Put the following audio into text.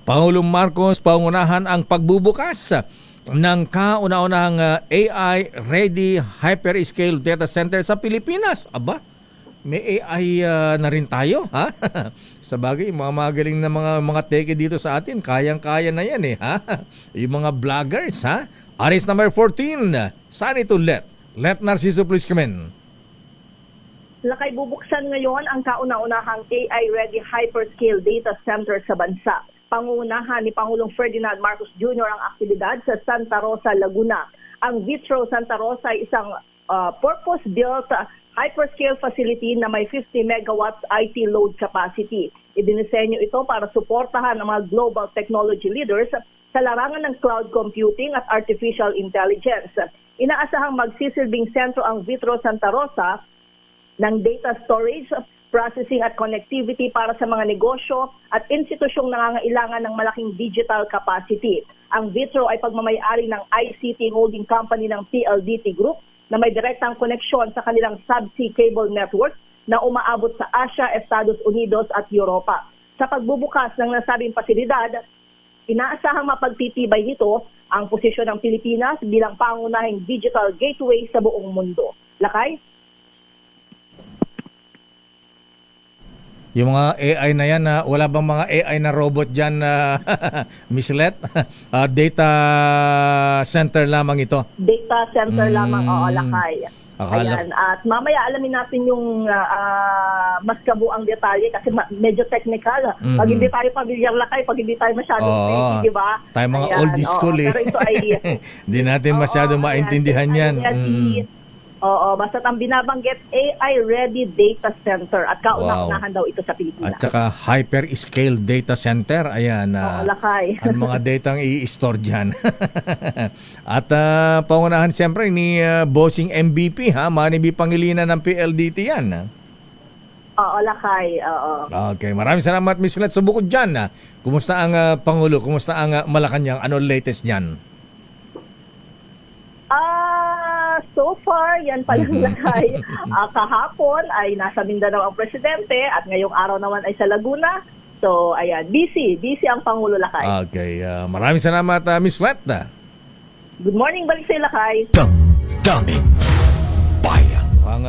Pangulong Marcos pangunahan ang pagbubukas ng kauna-unahang AI-ready hyperscale data center sa Pilipinas. Aba, may AI na rin tayo, ha? Sa bagay, mga magaling na mga teke dito sa atin, kayang-kaya na yan eh, ha? Yung mga vloggers, ha? Aris number 14, saan ito let? Let Narciso please come in. Lakay, bubuksan ngayon ang kauna-unahang AI-ready hyperscale data center sa bansa. Pangunahan ni Pangulong Ferdinand Marcos Jr. ang aktibidad sa Santa Rosa, Laguna. Ang Vitro Santa Rosa ay isang purpose-built hyperscale facility na may 50 megawatts IT load capacity. Idinisenyo ito para suportahan ang mga global technology leaders sa larangan ng cloud computing at artificial intelligence. Inaasahang magsisilbing sentro ang Vitro Santa Rosa ng data storage, processing at connectivity para sa mga negosyo at institusyong nangangailangan ng malaking digital capacity. Ang Vitro ay pagmamayari ng ICT holding company ng PLDT Group na may direktang koneksyon sa kanilang subsea cable network na umaabot sa Asia, Estados Unidos at Europa. Sa pagbubukas ng nasabing pasilidad, inaasahang mapagtitibay nito ang posisyon ng Pilipinas bilang pangunahing digital gateway sa buong mundo. Lakay? Yung mga AI na yan, wala bang mga AI na robot dyan, Miss Let? Data center lamang ito? Data center lamang, oo, Lakay. Akala. Ayan. At mamaya alamin natin yung mas kabuang detalye kasi medyo technical. Pag hindi tayo pamilyar, Lakay, pag hindi tayo masyadong ready, di ba? Tayo mga Ayan, old school eh. Pero ito ay... Hindi natin masyado maintindihan yan. Oo, basta ang binabanggit, AI-ready data center at kauna-unahan daw ito sa Pilipinas. At saka hyper-scale data center, ayan. Lakay. Ang mga datang i-store dyan. At pangunahan siyempre ni Bossing MVP, ha? Manibi Pangilinan ng PLDT yan. Oo, Lakay. Oo. Okay, maraming salamat, Miss Let. So bukod dyan, kumusta ang Pangulo? Kumusta ang Malacanang? Ano latest dyan? So far, yan palang Lakay. Kahapon ay nasa Mindanao ang presidente at ngayong araw naman ay sa Laguna. So, ayan, busy ang Pangulo, Lakay. Okay, maraming salamat, Miss Let. Good morning, balik sa Lakay. Damdamin Bayan. Ang